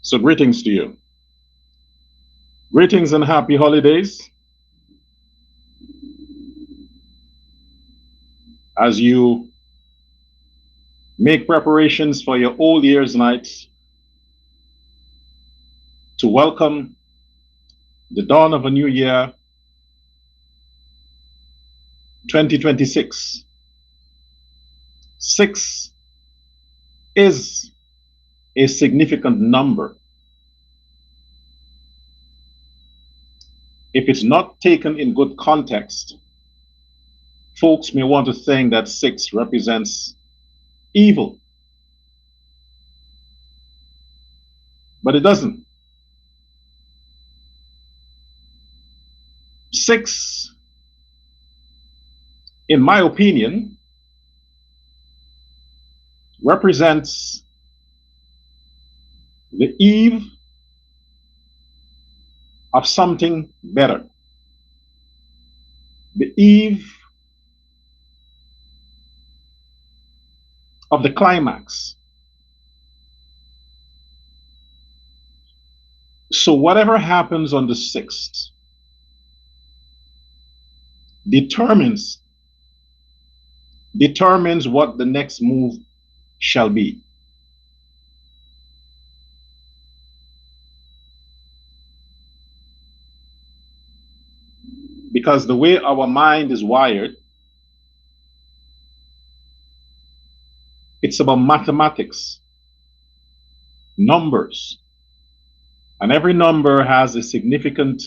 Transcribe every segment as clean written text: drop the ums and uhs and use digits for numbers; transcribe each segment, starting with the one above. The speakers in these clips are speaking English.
So greetings to you. Greetings and happy holidays. As you make preparations for your Old Year's night to welcome the dawn of a new year, 2026. 6 is a significant number. If it's not taken in good context, folks may want to think that 6 represents evil, but it doesn't. 6, in my opinion, represents the eve of something better, the eve of the climax. So whatever happens on the 6th determines what the next move shall be. Because the way our mind is wired, it's about mathematics, numbers, and every number has a significant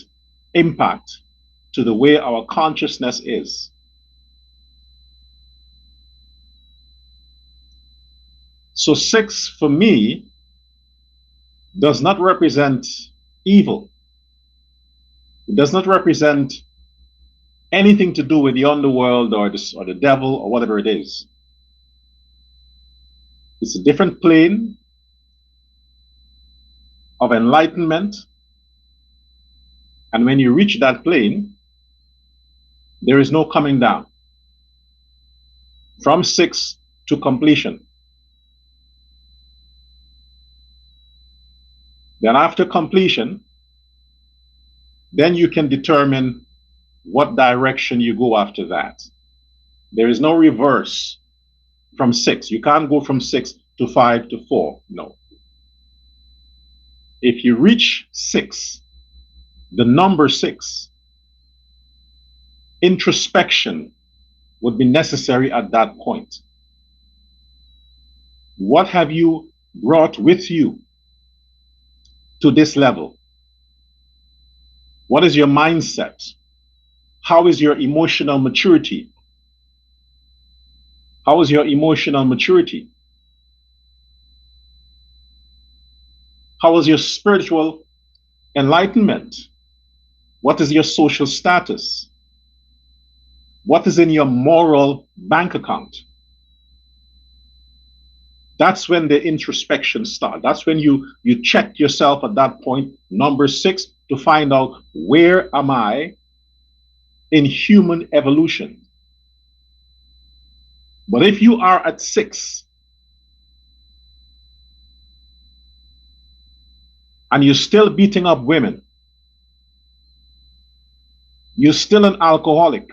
impact to the way our consciousness is. So 6 for me does not represent evil. It does not represent anything to do with the underworld or the devil or whatever it is. It's a different plane of enlightenment. And when you reach that plane, there is no coming down. From 6 to completion. Then after completion, then you can determine what direction you go after that. There is no reverse from 6. You can't go from 6 to 5 to 4. No. If you reach 6, the number 6, introspection would be necessary at that point. What have you brought with you to this level? What is your mindset? How is your emotional maturity? How is your emotional maturity? How is your spiritual enlightenment? What is your social status? What is in your moral bank account? That's when the introspection starts. That's when you check yourself at that point, number 6, to find out where am I in human evolution. But if you are at 6 and you're still beating up women, you're still an alcoholic,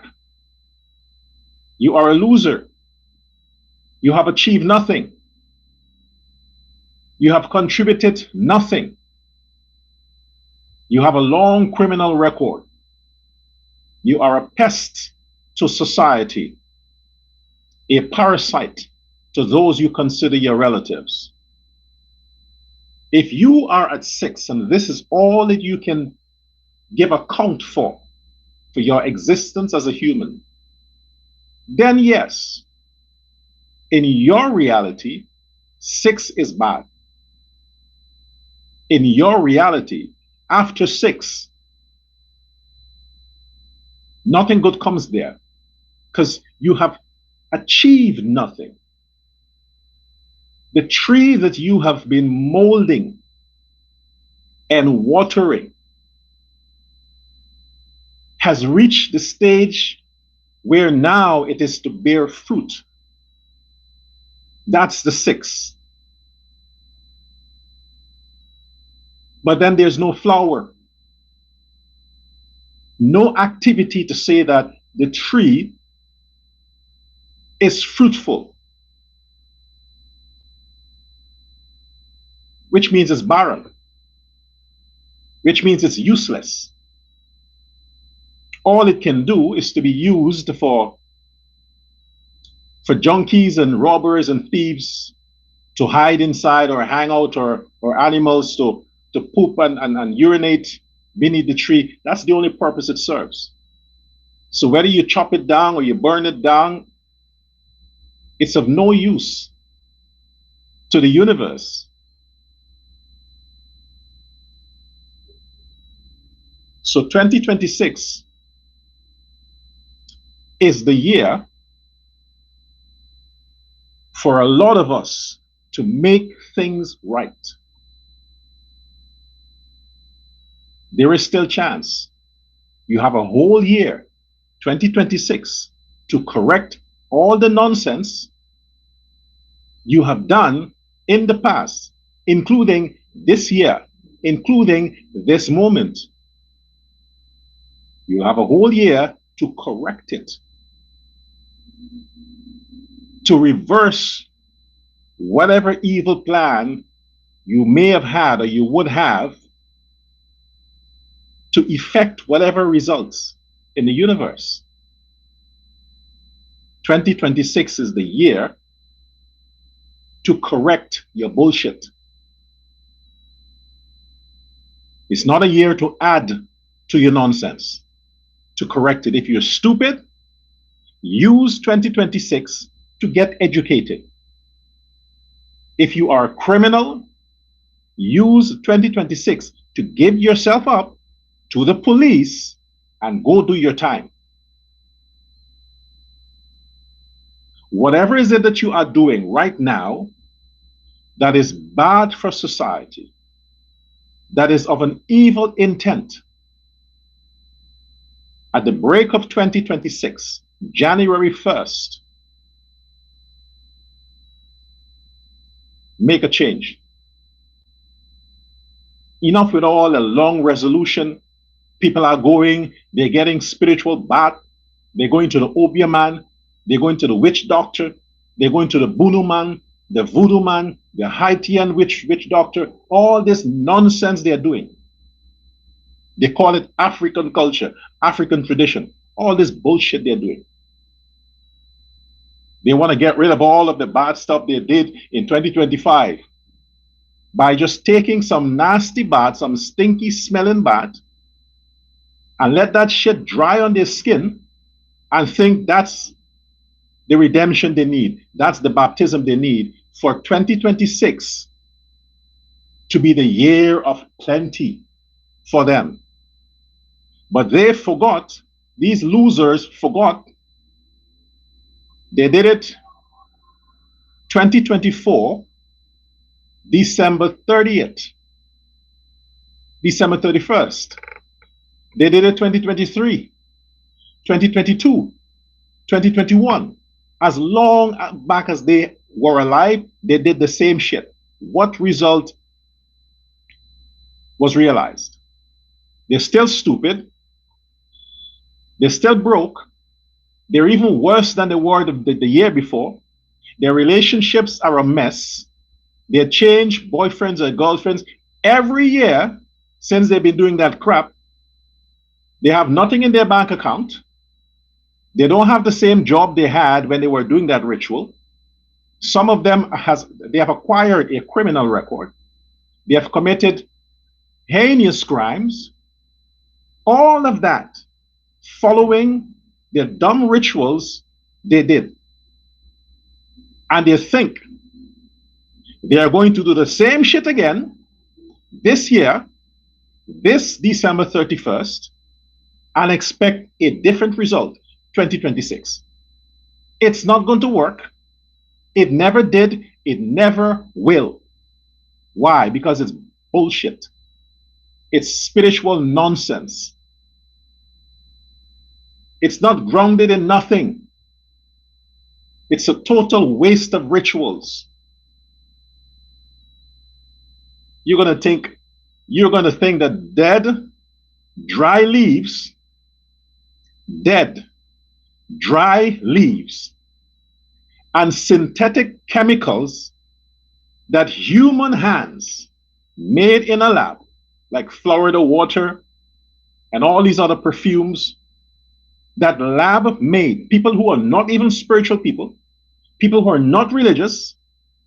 you are a loser, you have achieved nothing, you have contributed nothing, you have a long criminal record, you are a pest to society, a parasite to those you consider your relatives. If you are at 6 and this is all that you can give account for your existence as a human, then yes, in your reality, 6 is bad. In your reality, after 6, nothing good comes there because you have achieved nothing. The tree that you have been molding and watering has reached the stage where now it is to bear fruit. That's the 6. But then there's no flower, no activity to say that the tree is fruitful, which means it's barren, which means it's useless. All it can do is to be used for junkies and robbers and thieves to hide inside or hang out, or animals to poop and urinate beneath the tree. That's the only purpose it serves. So whether you chop it down or you burn it down, it's of no use to the universe. So 2026 is the year for a lot of us to make things right. There is still chance. You have a whole year, 2026, to correct all the nonsense you have done in the past, including this year, including this moment. You have a whole year to correct it, to reverse whatever evil plan you may have had or you would have, to effect whatever results in the universe. 2026 is the year to correct your bullshit. It's not a year to add to your nonsense, to correct it. If you're stupid, use 2026 to get educated. If you are a criminal, use 2026 to give yourself up to the police and go do your time. Whatever is it that you are doing right now that is bad for society, that is of an evil intent, at the break of 2026, January 1st, make a change. Enough with all the long resolution. People are going, they're getting spiritual bath, they're going to the obeah man, they're going to the witch doctor, they're going to the bunu man, the voodoo man, the Haitian witch doctor, all this nonsense they're doing. They call it African culture, African tradition, all this bullshit they're doing. They want to get rid of all of the bad stuff they did in 2025 by just taking some nasty bath, some stinky smelling bath, and let that shit dry on their skin and think that's the redemption they need. That's the baptism they need for 2026 to be the year of plenty for them. But they forgot, these losers forgot, they did it 2024, December 30th, December 31st. They did it 2023, 2022, 2021. As long back as they were alive, they did the same shit. What result was realized? They're still stupid. They're still broke. They're even worse than they were the year before. Their relationships are a mess. They change boyfriends or girlfriends every year since they've been doing that crap. They have nothing in their bank account. They don't have the same job they had when they were doing that ritual. Some of them they have acquired a criminal record. They have committed heinous crimes. All of that following the dumb rituals they did. And they think they are going to do the same shit again this year, this December 31st, and expect a different result, 2026. It's not going to work. It never did. It never will. Why? Because it's bullshit. It's spiritual nonsense. It's not grounded in nothing. It's a total waste of rituals. You're going to think you're going to think that dry leaves, dead, dry leaves, and synthetic chemicals that human hands made in a lab, like Florida water and all these other perfumes that lab made, people who are not even spiritual people, people who are not religious,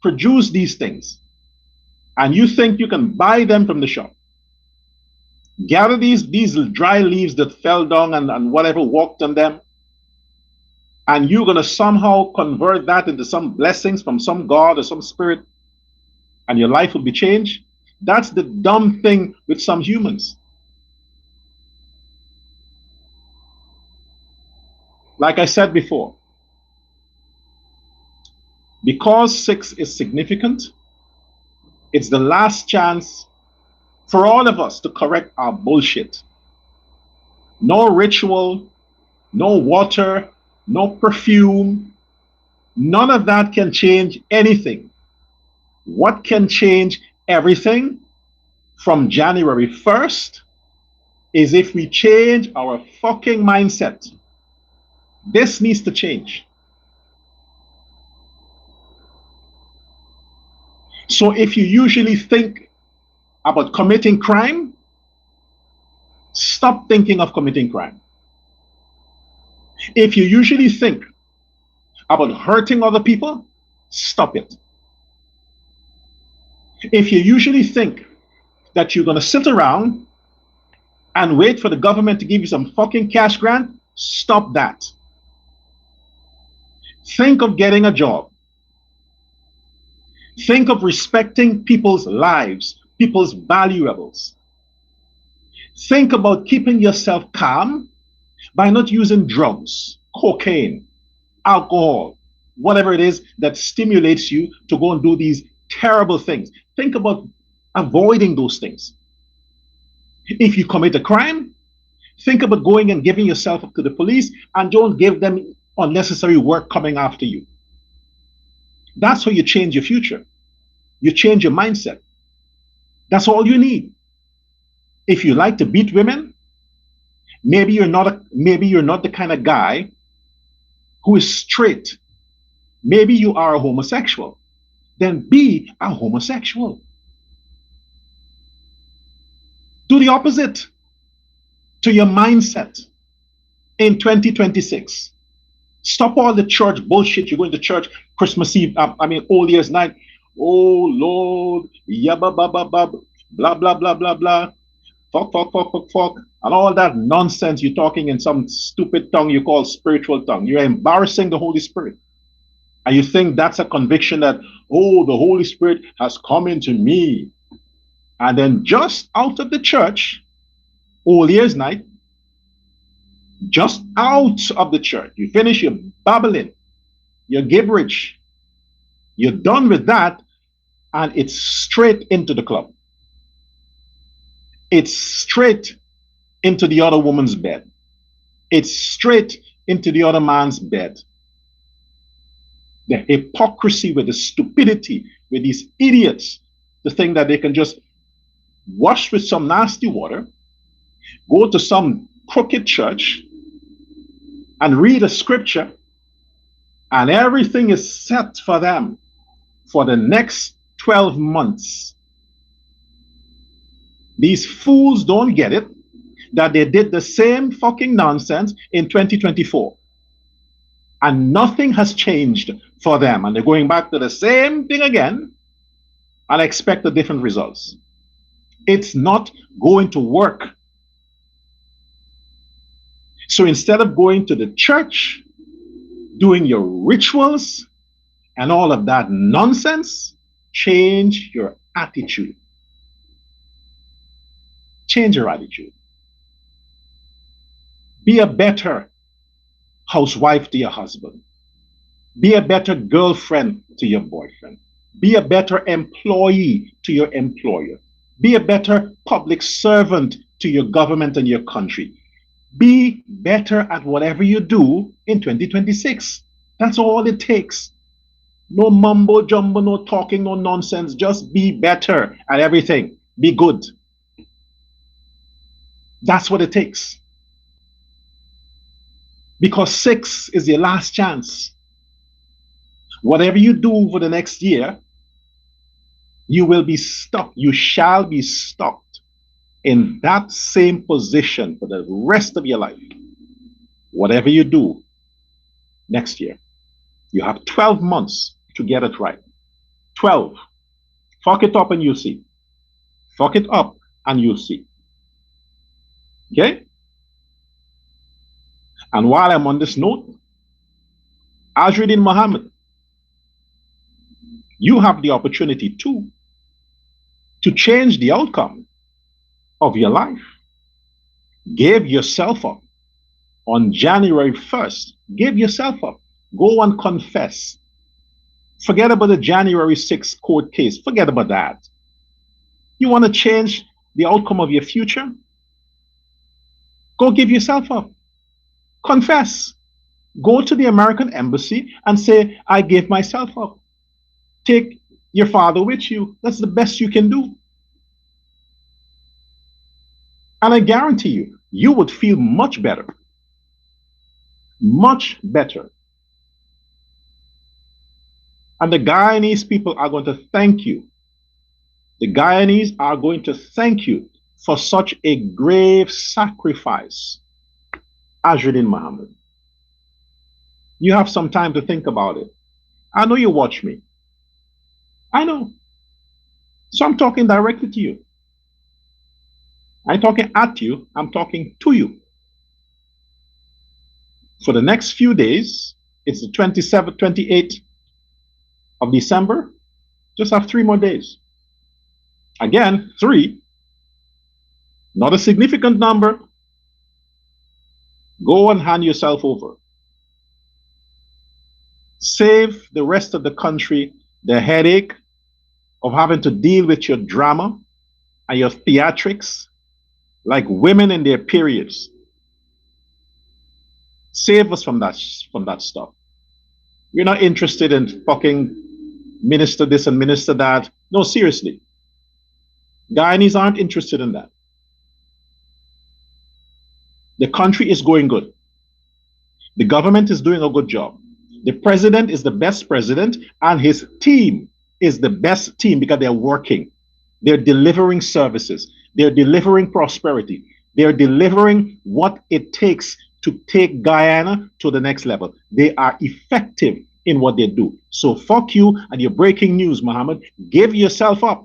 produce these things. And you think you can buy them from the shop. Gather these dry leaves that fell down and whatever walked on them, and you're going to somehow convert that into some blessings from some God or some spirit, and your life will be changed. That's the dumb thing with some humans. Like I said before, because 6 is significant, it's the last chance for all of us to correct our bullshit. No ritual, no water, no perfume, none of that can change anything. What can change everything from January 1st is if we change our fucking mindset. This needs to change. So if you usually think about committing crime, stop thinking of committing crime. If you usually think about hurting other people, stop it. If you usually think that you're going to sit around and wait for the government to give you some fucking cash grant, stop that. Think of getting a job. Think of respecting people's lives, people's valuables. Think about keeping yourself calm by not using drugs, cocaine, alcohol, whatever it is that stimulates you to go and do these terrible things. Think about avoiding those things. If you commit a crime, think about going and giving yourself up to the police and don't give them unnecessary work coming after you. That's how you change your future. You change your mindset. That's all you need. If you like to beat women, maybe you're not the kind of guy who is straight. Maybe you are a homosexual. Then be a homosexual. Do the opposite to your mindset in 2026. Stop all the church bullshit. You're going to church Christmas Eve, All Year's Night. Oh Lord, yabba baba bab, blah blah blah blah blah, fuck, and all that nonsense. You're talking in some stupid tongue you call spiritual tongue. You're embarrassing the Holy Spirit. And you think that's a conviction that, oh, the Holy Spirit has come into me. And then just out of the church, All Year's Night, just out of the church, you finish your babbling, your gibberish, you're done with that, and it's straight into the club. It's straight into the other woman's bed. It's straight into the other man's bed. The hypocrisy with the stupidity with these idiots to think that they can just wash with some nasty water, go to some crooked church and read a scripture, and everything is set for them for the next 12 months. These fools don't get it that they did the same fucking nonsense in 2024. And nothing has changed for them. And they're going back to the same thing again and expect the different results. It's not going to work. So instead of going to the church, doing your rituals and all of that nonsense, change your attitude. Change your attitude. Be a better housewife to your husband. Be a better girlfriend to your boyfriend. Be a better employee to your employer. Be a better public servant to your government and your country. Be better at whatever you do in 2026. That's all it takes. No mumbo jumbo, no talking, no nonsense. Just be better at everything. Be good. That's what it takes. Because 6 is your last chance. Whatever you do for the next year, you will be stuck. You shall be stuck in that same position for the rest of your life. Whatever you do next year, you have 12 months to get it right. 12. Fuck it up and you'll see. Fuck it up and you'll see. Okay? And while I'm on this note, Azruddin Mohammed, you have the opportunity too to change the outcome of your life. Give yourself up on January 1st. Give yourself up. Go and confess. Forget about the January 6th court case. Forget about that. You want to change the outcome of your future? Go give yourself up. Confess. Go to the American embassy and say, I gave myself up. Take your father with you. That's the best you can do. And I guarantee you, you would feel much better. Much better. And the Guyanese people are going to thank you. The Guyanese are going to thank you for such a grave sacrifice. Azruddin Mohammed. You have some time to think about it. I know you watch me. I know. So I'm talking directly to you. I'm talking at you. I'm talking to you. For the next few days, it's the 27th, 28th of December. Just have 3 more days. Again, 3. Not a significant number. Go and hand yourself over. Save the rest of the country the headache of having to deal with your drama and your theatrics like women in their periods. Save us from that stuff. We're not interested in fucking minister this and minister that. No, seriously. Guyanese aren't interested in that. The country is going good. The government is doing a good job. The president is the best president, and his team is the best team because they're working. They're delivering services. They're delivering prosperity. They're delivering what it takes to take Guyana to the next level. They are effective in what they do. So fuck you and your breaking news, Mohammed. Give yourself up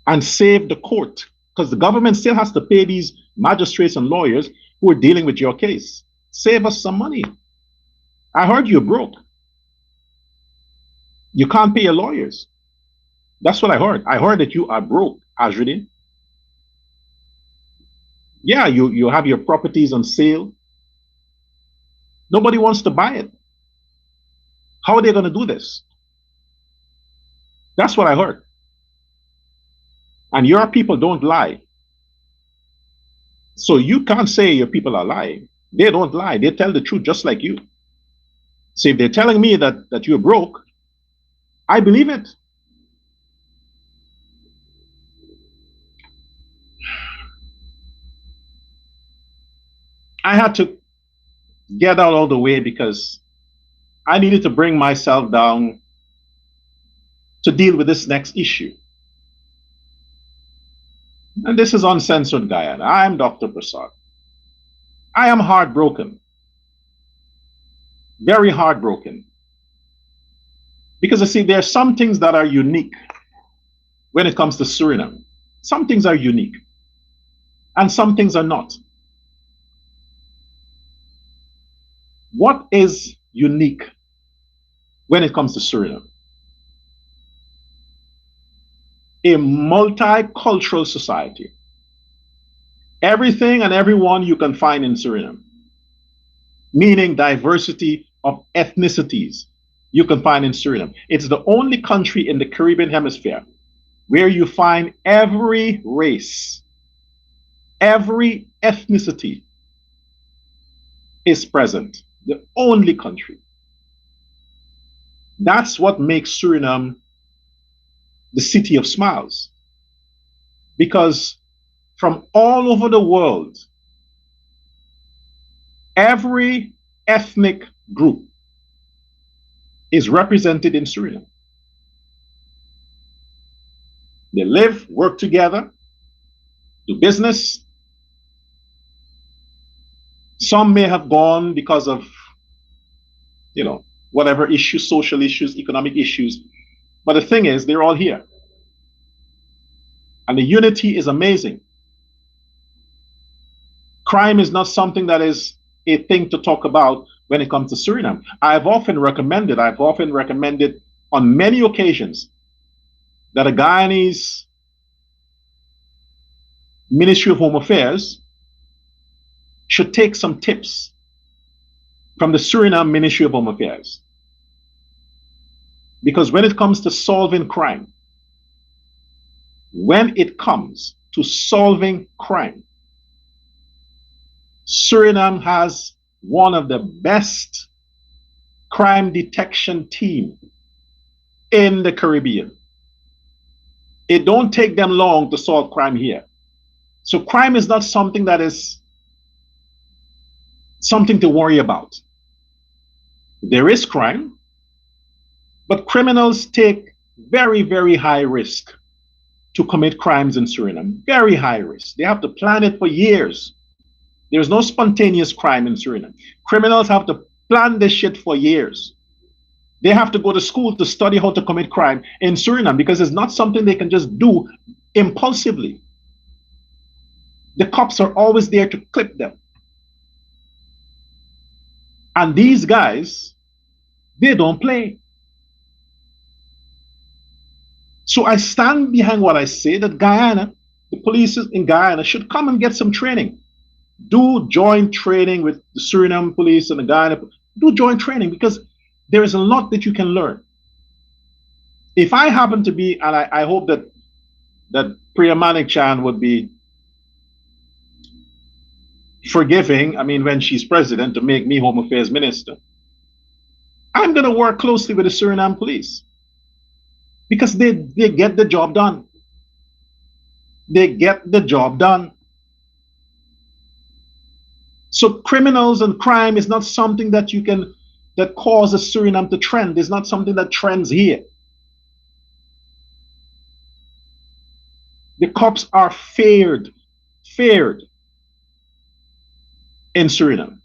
and save the court, because the government still has to pay these magistrates and lawyers who are dealing with your case. Save us some money. I heard you're broke. You can't pay your lawyers. That's what I heard. I heard that you are broke, Azruddin. Yeah, you have your properties on sale. Nobody wants to buy it. How are they going to do this? That's what I heard. And your people don't lie. So you can't say your people are lying. They don't lie. They tell the truth just like you. So if they're telling me that you're broke, I believe it. I had to get out all the way because I needed to bring myself down to deal with this next issue. And this is Uncensored Guyana. I am Dr. Prasad. I am heartbroken. Very heartbroken. Because you see, there are some things that are unique when it comes to Suriname. Some things are unique. And some things are not. What is unique when it comes to Suriname? A multicultural society. Everything and everyone you can find in Suriname, meaning diversity of ethnicities, you can find in Suriname. It's the only country in the Caribbean hemisphere where you find every race, every ethnicity is present. The only country. That's what makes Suriname the city of smiles. Because from all over the world. Every ethnic group is represented in Suriname. They live, work together, do business. Some may have gone because of, whatever issues, social issues, economic issues. But the thing is, they're all here. And the unity is amazing. Crime is not something that is a thing to talk about when it comes to Suriname. I've often recommended on many occasions that a Guyanese Ministry of Home Affairs should take some tips from the Suriname Ministry of Home Affairs. Because when it comes to solving crime, Suriname has one of the best crime detection team in the Caribbean. It don't take them long to solve crime here. So crime is not something that is something to worry about. There is crime, but criminals take very, very high risk to commit crimes in Suriname. Very high risk. They have to plan it for years. There's no spontaneous crime in Suriname. Criminals have to plan this shit for years. They have to go to school to study how to commit crime in Suriname because it's not something they can just do impulsively. The cops are always there to clip them. And these guys, they don't play. So I stand behind what I say, that Guyana, the police in Guyana should come and get some training. Do joint training with the Suriname police and the Guyana. Do joint training because there is a lot that you can learn. If I happen to be, and I hope that Priya Manik-Chan would be forgiving, when she's president, to make me Home Affairs Minister, I'm going to work closely with the Suriname police because they get the job done. They get the job done. So criminals and crime is not something that that causes Suriname to trend. It's not something that trends here. The cops are feared in Suriname.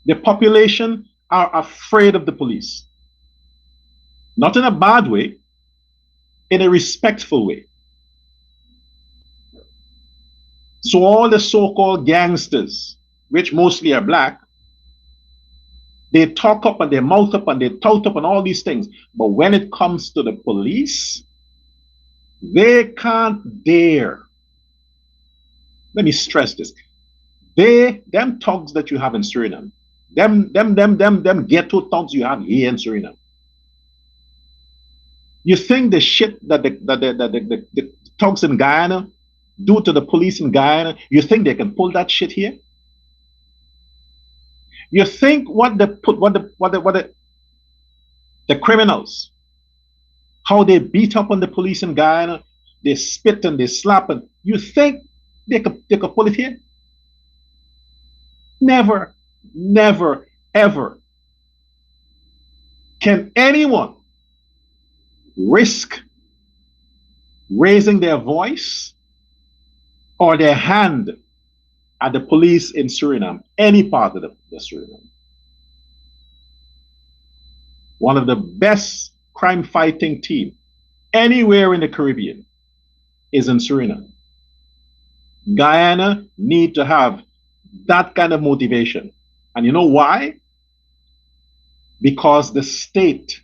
The population are afraid of the police. Not in a bad way, in a respectful way. So all the so-called gangsters, which mostly are black, they talk up and they mouth up and they tout up and all these things. But when it comes to the police, they can't dare. Let me stress this. Them thugs that you have in Suriname, them ghetto thugs you have here in Suriname. You think the shit that the thugs in Guyana do to the police in Guyana, you think they can pull that shit here? You think what the criminals, how they beat up on the police in Guyana, they spit and they slap, and you think they could pull it here? Never, never, ever can anyone risk raising their voice or their hand at the police in Suriname, any part of the Suriname. One of the best crime fighting team anywhere in the Caribbean is in Suriname. Guyana need to have that kind of motivation. And you know why? Because the state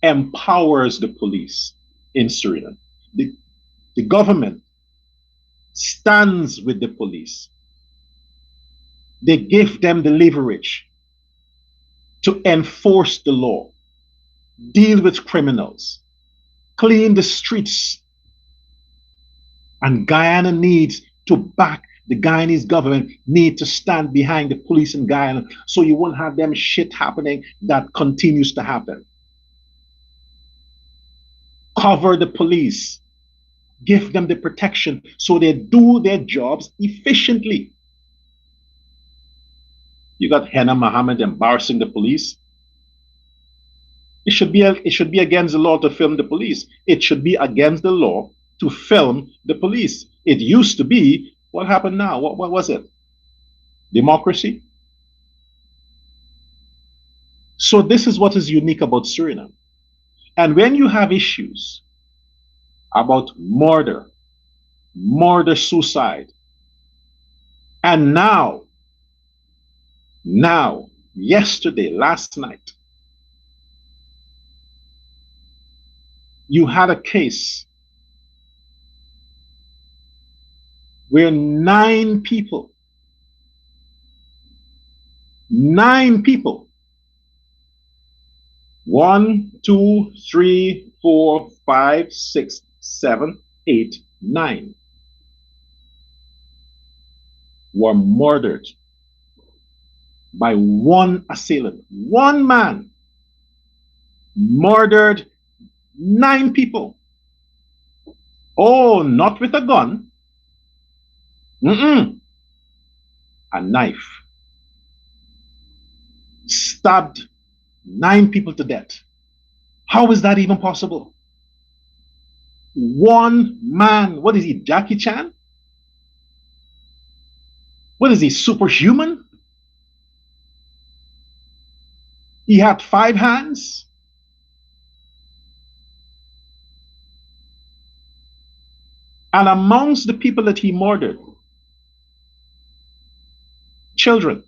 empowers the police in Suriname. The government stands with the police. They give them the leverage to enforce the law, deal with criminals, clean the streets. And Guyana needs to back, the Guyanese government need to stand behind the police in Guyana so you won't have them shit happening that continues to happen. Cover the police. give them the protection so they do their jobs efficiently. You got Henna Mohammed embarrassing the police. It should be against the law to film the police. It should be against the law to film the police. It used to be. What happened now? What was it? Democracy? So this is what is unique about Suriname. And when you have issues about murder, suicide, and now, yesterday, last night, you had a case where 9 people, 1, 2, 3, 4, 5, 6, 7, 8, 9 were murdered by one assailant. One man murdered 9 people. Oh, not with a gun. A knife. Stabbed 9 people to death. How is that even possible? One man. What is he, Jackie Chan? What is he, superhuman? He had 5 hands. And amongst the people that he murdered, children,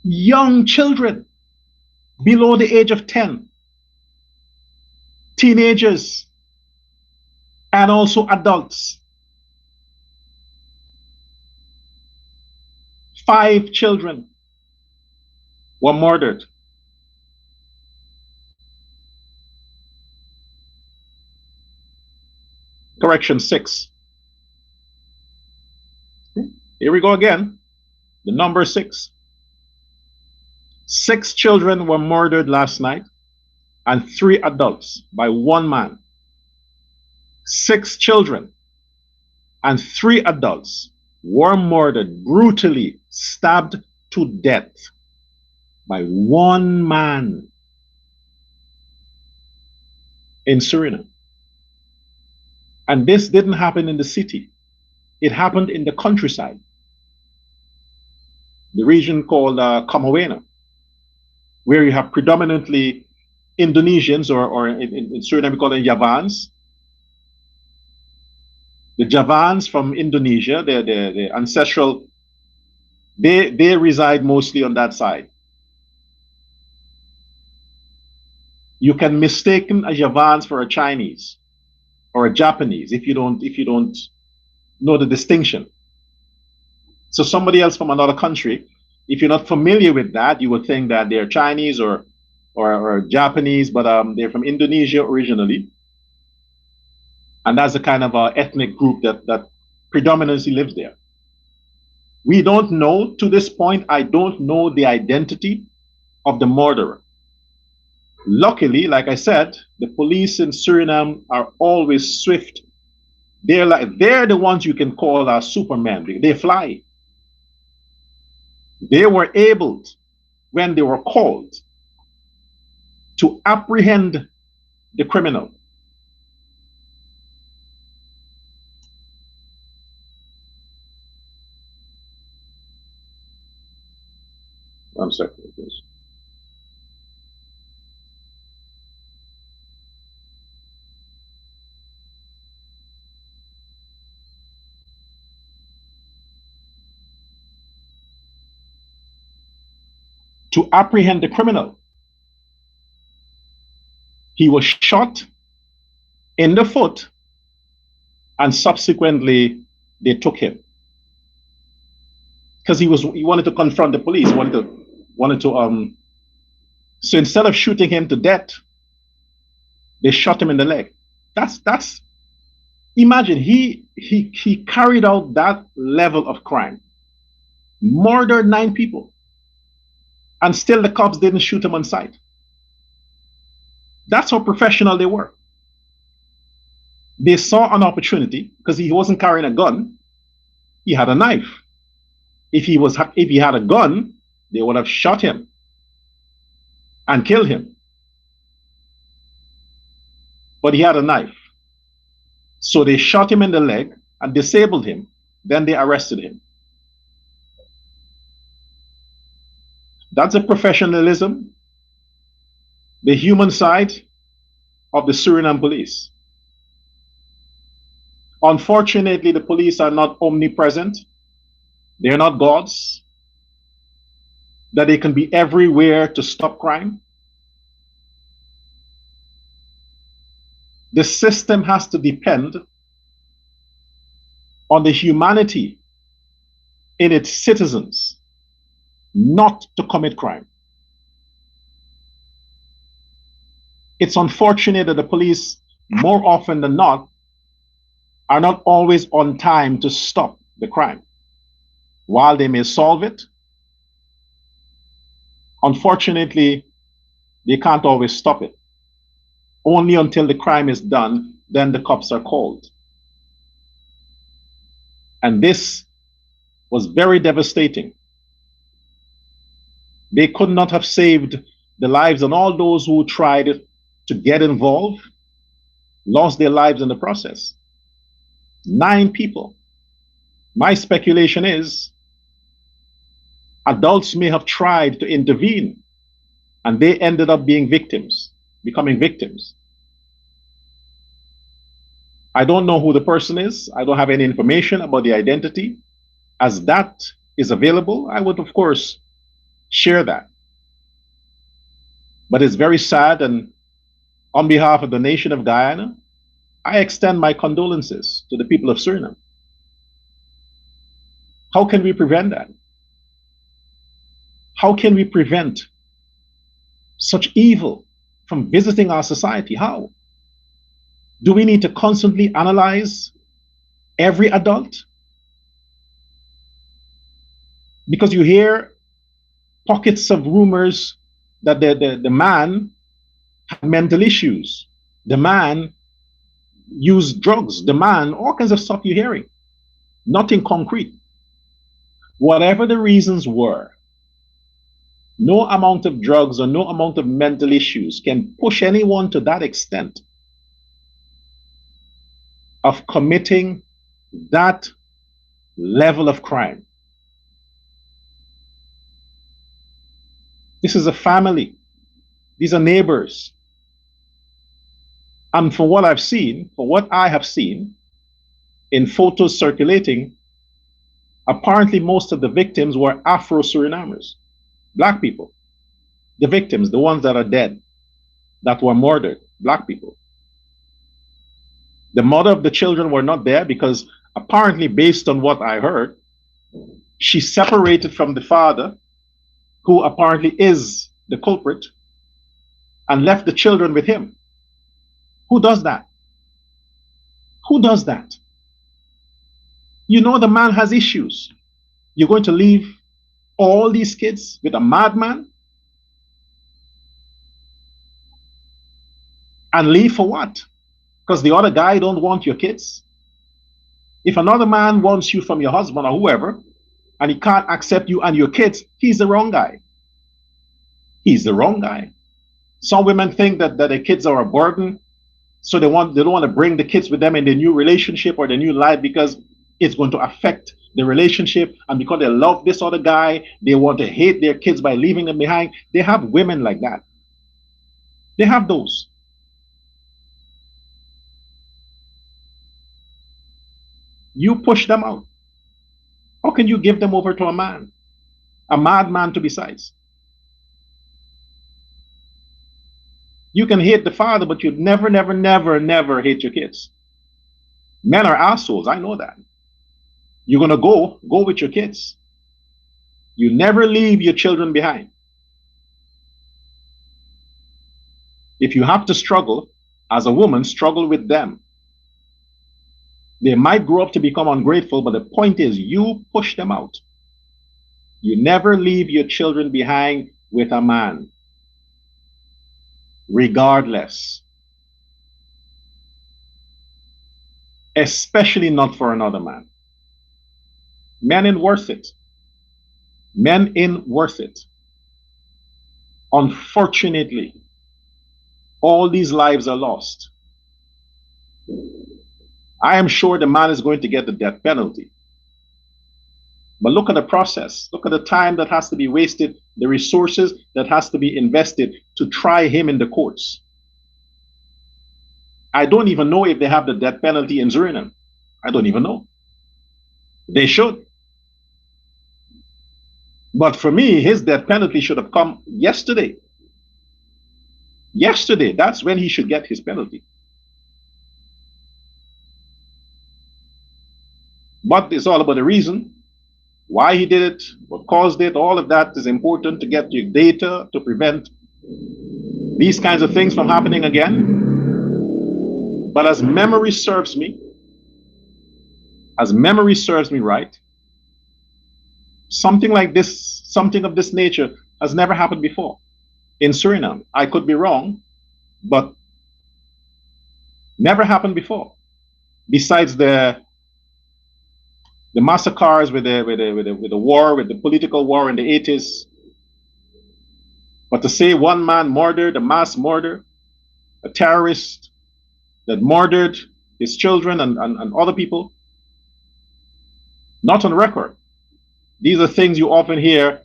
young children below the age of 10, teenagers, and also adults. 5 children were murdered. Correction, 6. Here we go again. The number 6. 6 children were murdered last night and 3 adults by one man. 6 children and 3 adults were murdered, brutally stabbed to death by one man in Suriname. And this didn't happen in the city. It happened in the countryside, the region called Kamawena, where you have predominantly Indonesians, or in Suriname we call them Javans. The Javans from Indonesia, the ancestral, they reside mostly on that side. You can mistake a Javans for a Chinese or a Japanese if you don't know the distinction. So somebody else from another country, if you're not familiar with that, you would think that they're Chinese or Japanese, but they're from Indonesia originally. And that's the kind of ethnic group that predominantly lives there. We don't know, to this point, I don't know the identity of the murderer. Luckily, like I said, the police in Suriname are always swift. They're the ones you can call supermen. They fly. They were able, when they were called, to apprehend the criminal. One second, please. To apprehend the criminal, he was shot in the foot, and subsequently they took him because he wanted to confront the police. So instead of shooting him to death, they shot him in the leg. That's imagine he carried out that level of crime, murdered 9 people, and still the cops didn't shoot him on sight. That's how professional they were. They saw an opportunity because he wasn't carrying a gun. He had a knife. If he had a gun, they would have shot him and killed him. But he had a knife. So they shot him in the leg and disabled him. Then they arrested him. That's a professionalism, the human side of the Suriname police. Unfortunately, the police are not omnipresent. They're not gods, that they can be everywhere to stop crime. The system has to depend on the humanity in its citizens not to commit crime. It's unfortunate that the police, more often than not, are not always on time to stop the crime. While they may solve it, unfortunately, they can't always stop it. Only until the crime is done, then the cops are called. And this was very devastating. They could not have saved the lives of all those who tried to get involved, lost their lives in the process. 9 people. My speculation is adults may have tried to intervene and they ended up being victims, becoming victims. I don't know who the person is. I don't have any information about the identity. As that is available, I would, of course, share that. But it's very sad, and on behalf of the nation of Guyana, I extend my condolences to the people of Suriname. How can we prevent that? How can we prevent such evil from visiting our society? How? Do we need to constantly analyze every adult? Because you hear pockets of rumors that the man had mental issues. The man used drugs. The man, all kinds of stuff you're hearing. Nothing concrete. Whatever the reasons were, no amount of drugs or no amount of mental issues can push anyone to that extent of committing that level of crime. This is a family. These are neighbors. And from what I've seen, for what I have seen in photos circulating, apparently most of the victims were Afro-Surinamers, black people. The victims, the ones that are dead, that were murdered, black people. The mother of the children were not there because apparently, based on what I heard, she separated from the father, who apparently is the culprit, and left the children with him. Who does that? Who does that? You know the man has issues. You're going to leave all these kids with a madman? And leave for what? Because the other guy don't want your kids? If another man wants you from your husband or whoever, and he can't accept you and your kids, he's the wrong guy. He's the wrong guy. Some women think that their kids are a burden, so they don't want to bring the kids with them in their new relationship or their new life because it's going to affect the relationship, and because they love this other guy, they want to hate their kids by leaving them behind. They have women like that. They have those. You push them out. How can you give them over to a man? A madman to besides. You can hate the father, but you'd never, never, never, never hate your kids. Men are assholes, I know that. You're gonna go with your kids. You never leave your children behind. If you have to struggle, as a woman, struggle with them. They might grow up to become ungrateful, but the point is you push them out. You never leave your children behind with a man. regardless, especially not for another man. Men ain't worth it. Men ain't worth it. Unfortunately, all these lives are lost. I am sure the man is going to get the death penalty. But look at the process. Look at the time that has to be wasted, the resources that has to be invested to try him in the courts. I don't even know if they have the death penalty in Suriname. I don't even know. They should. But for me, his death penalty should have come yesterday. Yesterday, that's when he should get his penalty. But it's all about the reason, why he did it, what caused it. All of that is important to get your data to prevent these kinds of things from happening again. But as memory serves me right, something like this, something of this nature has never happened before in Suriname. I could be wrong, but never happened before. Besides the massacres with the war, with the political war in the 80s. But to say one man murdered, a mass murder, a terrorist that murdered his children and other people, not on record. These are things you often hear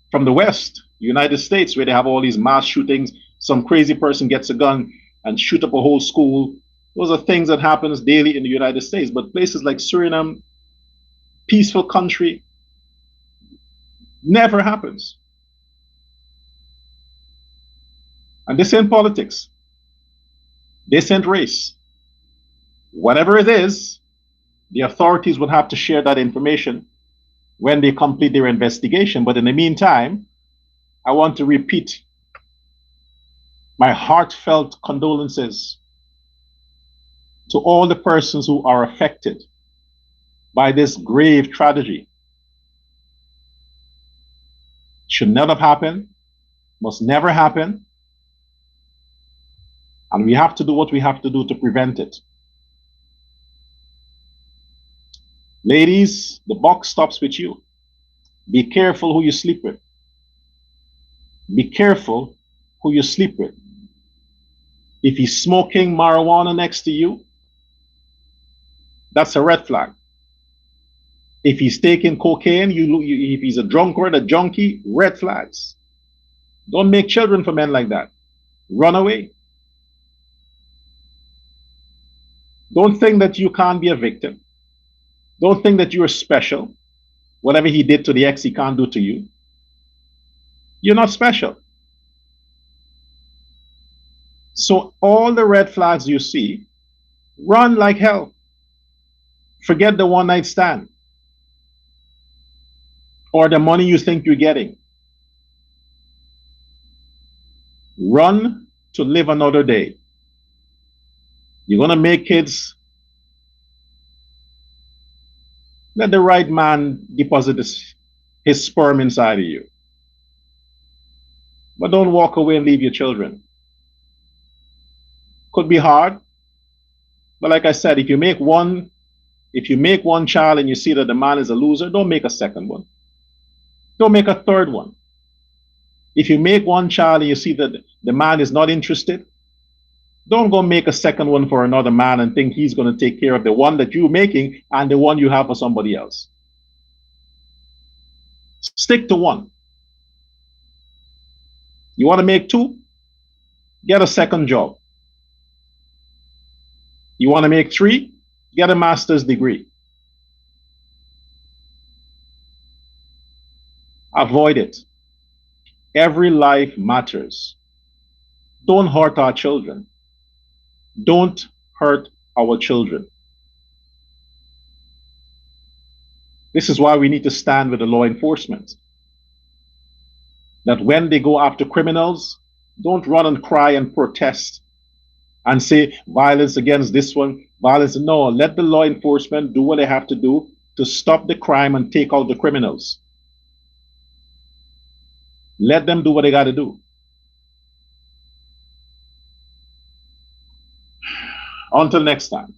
from the West, United States, where they have all these mass shootings. Some crazy person gets a gun and shoot up a whole school. Those are things that happens daily in the United States. But places like Suriname, peaceful country, never happens. And this ain't politics. This ain't race. Whatever it is, the authorities would have to share that information when they complete their investigation. But in the meantime, I want to repeat my heartfelt condolences to all the persons who are affected by this grave tragedy. Should never have happened, must never happen. And we have to do what we have to do to prevent it. Ladies, the buck stops with you. Be careful who you sleep with. Be careful who you sleep with. If he's smoking marijuana next to you, that's a red flag. If he's taking cocaine, if he's a drunkard, a junkie, red flags. Don't make children for men like that. Run away. Don't think that you can't be a victim. Don't think that you're special. Whatever he did to the ex, he can't do to you. You're not special. So all the red flags you see, run like hell. Forget the one night stand or the money you think you're getting. Run to live another day. You're going to make kids. Let the right man deposit his sperm inside of you. But don't walk away and leave your children. Could be hard. But like I said, if you make one child and you see that the man is a loser, don't make a second one. Don't make a third one. If you make one child and you see that the man is not interested, don't go make a second one for another man and think he's going to take care of the one that you're making and the one you have for somebody else. Stick to one. You want to make two? Get a second job. You want to make three? Get a master's degree. Avoid it. Every life matters. Don't hurt our children. Don't hurt our children. This is why we need to stand with the law enforcement. That when they go after criminals, don't run and cry and protest and say violence against this one, violence. No, let the law enforcement do what they have to do to stop the crime and take out the criminals. Let them do what they got to do. Until next time.